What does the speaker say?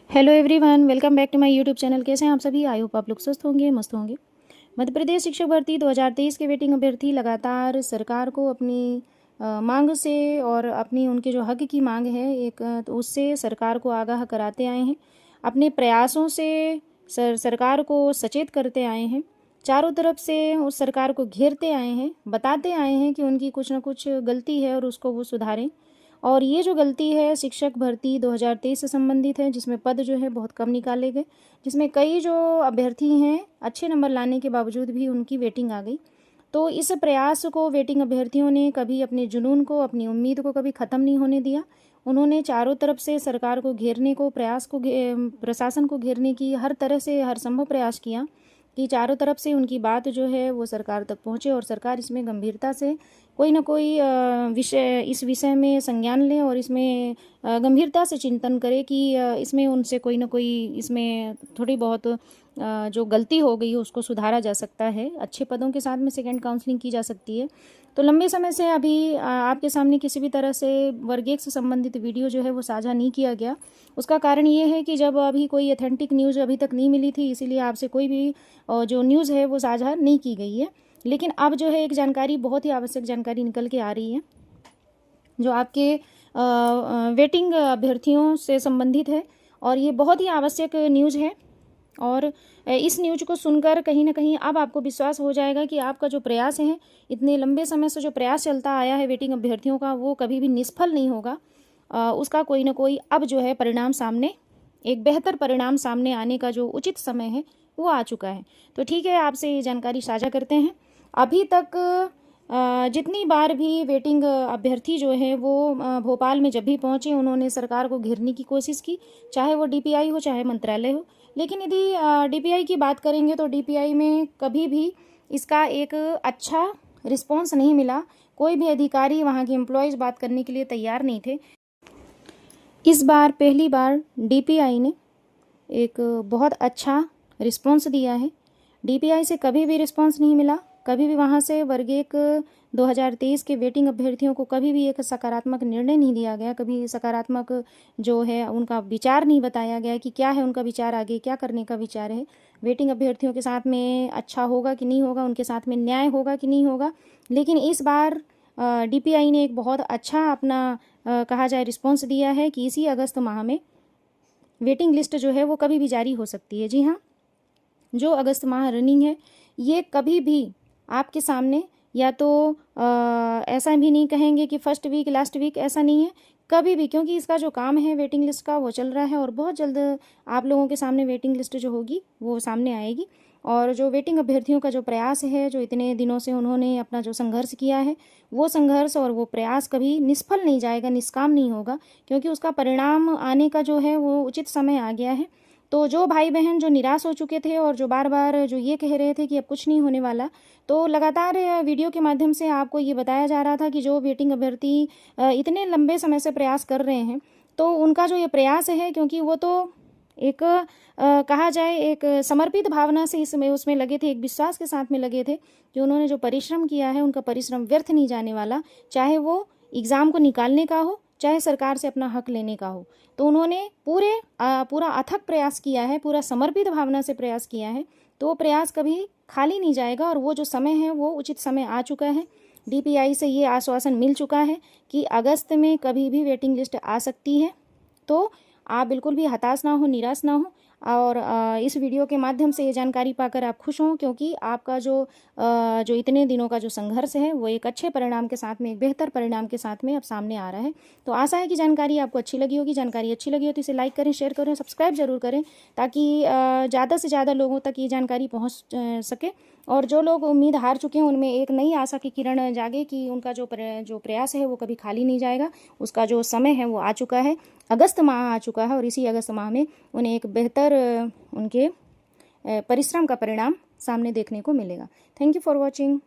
Hello everyone, welcome back to my YouTube channel. कैसे हैं आप सभी? आई होप आप लोग स्वस्थ होंगे, मस्त होंगे। मध्य प्रदेश शिक्षक भर्ती 2023 के वेटिंग अभ्यर्थी लगातार सरकार को अपनी मांग से और अपनी उनके जो हक की मांग है तो उससे सरकार को आगाह कराते आए हैं। अपने प्रयासों से सरकार को सचेत करते आए हैं। चारों तरफ से उस सरकार को घेरते आए हैं, बताते आए हैं कि उनकी कुछ ना कुछ गलती है और उसको वो सुधारें। और ये जो गलती है शिक्षक भर्ती 2023 से संबंधित है, जिसमें पद जो है बहुत कम निकाले गए, जिसमें कई जो अभ्यर्थी हैं अच्छे नंबर लाने के बावजूद भी उनकी वेटिंग आ गई। तो इस प्रयास को वेटिंग अभ्यर्थियों ने कभी अपने जुनून को, अपनी उम्मीद को कभी ख़त्म नहीं होने दिया। उन्होंने चारों तरफ से सरकार को घेरने को, प्रशासन को घेरने की हर तरह से हर संभव प्रयास किया कि चारों तरफ से उनकी बात जो है वो सरकार तक पहुँचे और सरकार इसमें गंभीरता से कोई ना कोई इस विषय में संज्ञान ले और इसमें गंभीरता से चिंतन करे कि इसमें उनसे कोई ना कोई इसमें थोड़ी बहुत जो गलती हो गई है उसको सुधारा जा सकता है। अच्छे पदों के साथ में सेकंड काउंसलिंग की जा सकती है। तो लंबे समय से अभी आपके सामने किसी भी तरह से वर्ग 1 से संबंधित वीडियो जो है वो साझा नहीं किया गया। उसका कारण ये है कि जब अभी कोई ऑथेंटिक न्यूज़ अभी तक नहीं मिली थी, इसीलिए आपसे कोई भी जो न्यूज़ है वो साझा नहीं की गई है। लेकिन अब जो है एक जानकारी, बहुत ही आवश्यक जानकारी निकल के आ रही है जो आपके वेटिंग अभ्यर्थियों से संबंधित है और ये बहुत ही आवश्यक न्यूज़ है। और इस न्यूज़ को सुनकर कहीं ना कहीं अब आपको विश्वास हो जाएगा कि आपका जो प्रयास है, इतने लंबे समय से जो प्रयास चलता आया है वेटिंग अभ्यर्थियों का, वो कभी भी निष्फल नहीं होगा। उसका कोई ना कोई अब जो है परिणाम सामने, एक बेहतर परिणाम सामने आने का जो उचित समय है वो आ चुका है। तो ठीक है, आपसे ये जानकारी साझा करते हैं। अभी तक जितनी बार भी वेटिंग अभ्यर्थी जो है वो भोपाल में जब भी पहुंचे, उन्होंने सरकार को घेरने की कोशिश की, चाहे वो डीपीआई हो चाहे मंत्रालय हो। लेकिन यदि डीपीआई की बात करेंगे तो डीपीआई में कभी भी इसका एक अच्छा रिस्पॉन्स नहीं मिला। कोई भी अधिकारी, वहाँ के एम्प्लॉयज़ बात करने के लिए तैयार नहीं थे। इस बार पहली बार डीपीआई ने एक बहुत अच्छा रिस्पॉन्स दिया है। डीपीआई से कभी भी रिस्पॉन्स नहीं मिला, कभी भी वहाँ से वर्ग 1 2023 के वेटिंग अभ्यर्थियों को कभी भी एक सकारात्मक निर्णय नहीं दिया गया, कभी सकारात्मक जो है उनका विचार नहीं बताया गया कि क्या है उनका विचार, आगे क्या करने का विचार है, वेटिंग अभ्यर्थियों के साथ में अच्छा होगा कि नहीं होगा, उनके साथ में न्याय होगा कि नहीं होगा। लेकिन इस बार डीपीआई ने एक बहुत अच्छा अपना कहा जाए रिस्पॉन्स दिया है कि इसी अगस्त माह में वेटिंग लिस्ट जो है वो कभी भी जारी हो सकती है। जी हाँ, जो अगस्त माह रनिंग है ये कभी भी आपके सामने, या तो ऐसा भी नहीं कहेंगे कि फर्स्ट वीक लास्ट वीक, ऐसा नहीं है कभी भी, क्योंकि इसका जो काम है वेटिंग लिस्ट का वो चल रहा है और बहुत जल्द आप लोगों के सामने वेटिंग लिस्ट जो होगी वो सामने आएगी। और जो वेटिंग अभ्यर्थियों का जो प्रयास है, जो इतने दिनों से उन्होंने अपना जो संघर्ष किया है, वो संघर्ष और वो प्रयास कभी निष्फल नहीं जाएगा, निष्काम नहीं होगा, क्योंकि उसका परिणाम आने का जो है वो उचित समय आ गया है। तो जो भाई बहन जो निराश हो चुके थे और जो बार बार जो ये कह रहे थे कि अब कुछ नहीं होने वाला, तो लगातार वीडियो के माध्यम से आपको ये बताया जा रहा था कि जो वेटिंग अभ्यर्थी इतने लंबे समय से प्रयास कर रहे हैं, तो उनका जो ये प्रयास है, क्योंकि वो तो एक कहा जाए एक समर्पित भावना से इसमें उसमें लगे थे, एक विश्वास के साथ में लगे थे कि उन्होंने जो परिश्रम किया है उनका परिश्रम व्यर्थ नहीं जाने वाला, चाहे वो एग्ज़ाम को निकालने का हो चाहे सरकार से अपना हक लेने का हो। तो उन्होंने पूरा अथक प्रयास किया है, पूरा समर्पित भावना से प्रयास किया है, तो वो प्रयास कभी खाली नहीं जाएगा और वो जो समय है वो उचित समय आ चुका है। डीपीआई से ये आश्वासन मिल चुका है कि अगस्त में कभी भी वेटिंग लिस्ट आ सकती है। तो आप बिल्कुल भी हताश ना हो, निराश ना हो और इस वीडियो के माध्यम से ये जानकारी पाकर आप खुश हों, क्योंकि आपका जो इतने दिनों का जो संघर्ष है वो एक अच्छे परिणाम के साथ में, एक बेहतर परिणाम के साथ में अब सामने आ रहा है। तो आशा है कि जानकारी आपको अच्छी लगी होगी। जानकारी अच्छी लगी हो तो इसे लाइक करें, शेयर करें, सब्सक्राइब जरूर करें, ताकि ज़्यादा से ज़्यादा लोगों तक ये जानकारी पहुँच सके और जो लोग उम्मीद हार चुके हैं उनमें एक नई आशा की किरण जागे कि उनका जो प्रयास है वो कभी खाली नहीं जाएगा। उसका जो समय है वो आ चुका है, अगस्त माह आ चुका है और इसी अगस्त माह में उन्हें एक बेहतर उनके परिश्रम का परिणाम सामने देखने को मिलेगा। Thank you for watching.